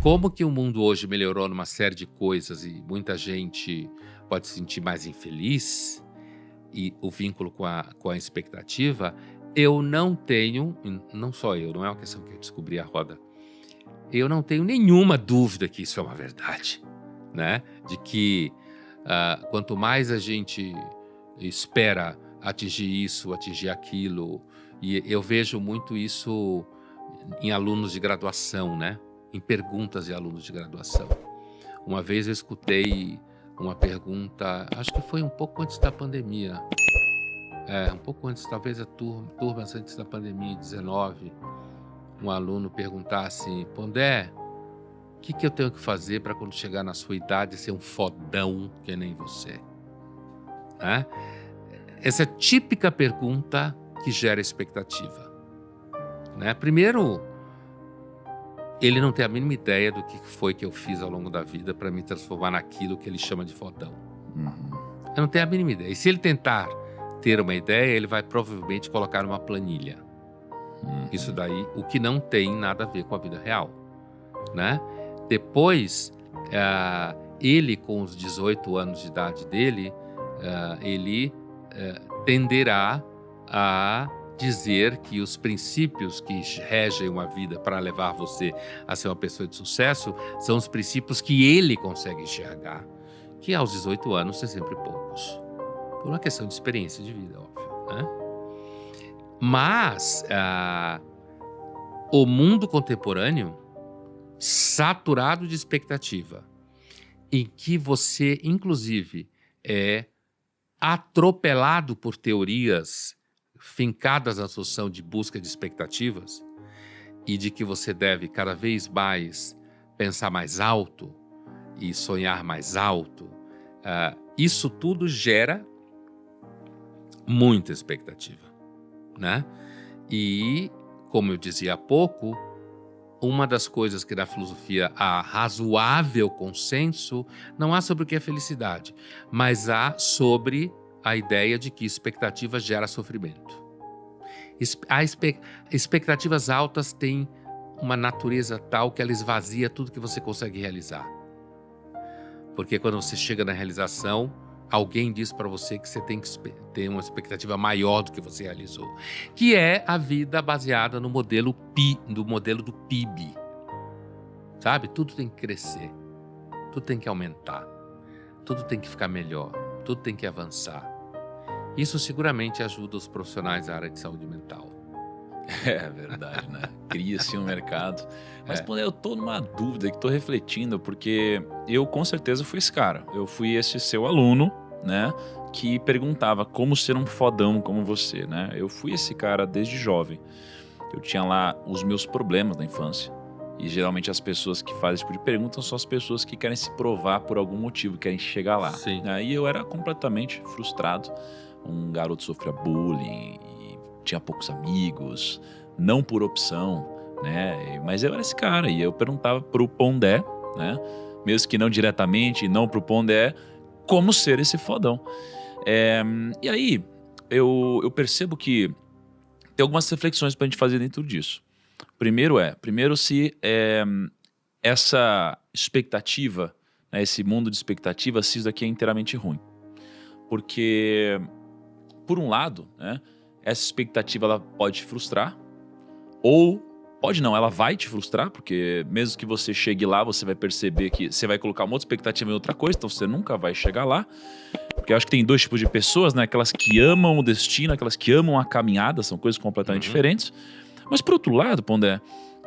como que o mundo hoje melhorou numa série de coisas e muita gente pode se sentir mais infeliz, e o vínculo com a expectativa, eu não tenho, não só eu, não é uma questão que eu descobri a roda, eu não tenho nenhuma dúvida que isso é uma verdade, né? De que quanto mais a gente espera atingir isso, atingir aquilo, e eu vejo muito isso em alunos de graduação, né? Em perguntas de alunos de graduação. Uma vez eu escutei uma pergunta, acho que foi um pouco antes da pandemia, um pouco antes, talvez a turmas antes da pandemia, 19, um aluno perguntasse: Pondé, o que eu tenho que fazer para quando chegar na sua idade ser um fodão que nem você? Né? Essa é a típica pergunta que gera expectativa. Né? Primeiro, ele não tem a mínima ideia do que foi que eu fiz ao longo da vida para me transformar naquilo que ele chama de fodão. Eu não tenho a mínima ideia. E se ele tentar ter uma ideia, ele vai provavelmente colocar numa planilha. Isso daí, o que não tem nada a ver com a vida real. Né? Depois, ele com os 18 anos de idade dele, ele tenderá a dizer que os princípios que regem uma vida para levar você a ser uma pessoa de sucesso são os princípios que ele consegue enxergar, que aos 18 anos são sempre poucos, por uma questão de experiência de vida, óbvio, né? Mas o mundo contemporâneo, saturado de expectativa, em que você, inclusive, é atropelado por teorias fincadas na noção de busca de expectativas e de que você deve cada vez mais pensar mais alto e sonhar mais alto, isso tudo gera muita expectativa, né? E, como eu dizia há pouco, uma das coisas que na filosofia há razoável consenso, não há sobre o que é felicidade, mas há sobre a ideia de que expectativa gera sofrimento. Expectativas altas têm uma natureza tal que ela esvazia tudo que você consegue realizar. Porque quando você chega na realização, alguém diz para você que você tem que ter uma expectativa maior do que você realizou, que é a vida baseada no modelo do PIB. Sabe? Tudo tem que crescer, tudo tem que aumentar, tudo tem que ficar melhor, tudo tem que avançar. Isso seguramente ajuda os profissionais da área de saúde mental. É verdade, né? Cria-se um mercado. Mas, pô, eu tô numa dúvida que tô refletindo, porque eu com certeza fui esse cara. Eu fui esse seu aluno, né? Que perguntava como ser um fodão como você, né? Eu fui esse cara desde jovem. Eu tinha lá os meus problemas da infância. E geralmente as pessoas que fazem esse tipo de pergunta são as pessoas que querem se provar por algum motivo, querem chegar lá. Sim. E eu era completamente frustrado. Um garoto sofria bullying, e tinha poucos amigos, não por opção, né? Mas eu era esse cara e eu perguntava pro Pondé, né? Mesmo que não diretamente, não pro Pondé, como ser esse fodão. E aí eu percebo que tem algumas reflexões pra gente fazer dentro disso. Primeiro se essa expectativa, né, esse mundo de expectativas, se isso daqui é inteiramente ruim. Porque, por um lado, né, essa expectativa ela pode te frustrar, ou pode não, ela vai te frustrar, porque mesmo que você chegue lá, você vai perceber que você vai colocar uma outra expectativa em outra coisa, então você nunca vai chegar lá. Porque eu acho que tem dois tipos de pessoas, né? Aquelas que amam o destino, aquelas que amam a caminhada, são coisas completamente diferentes. Mas por outro lado, Pondé,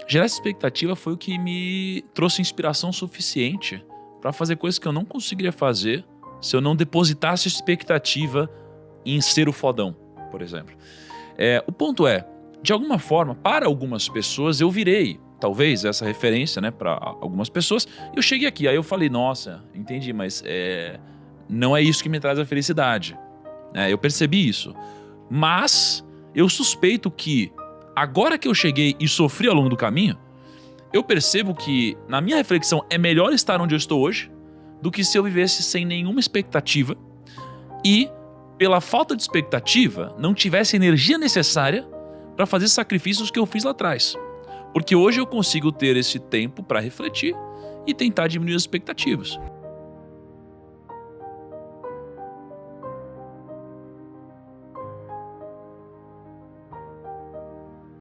gerar essa expectativa foi o que me trouxe inspiração suficiente para fazer coisas que eu não conseguiria fazer se eu não depositasse expectativa em ser o fodão, por exemplo. O ponto de alguma forma, para algumas pessoas, eu virei, talvez, essa referência, né, para algumas pessoas. Eu cheguei aqui, aí eu falei, nossa, entendi, mas não é isso que me traz a felicidade. Eu percebi isso. Mas eu suspeito que, agora que eu cheguei e sofri ao longo do caminho, eu percebo que, na minha reflexão, é melhor estar onde eu estou hoje do que se eu vivesse sem nenhuma expectativa e, pela falta de expectativa, não tivesse a energia necessária para fazer sacrifícios que eu fiz lá atrás. Porque hoje eu consigo ter esse tempo para refletir e tentar diminuir as expectativas.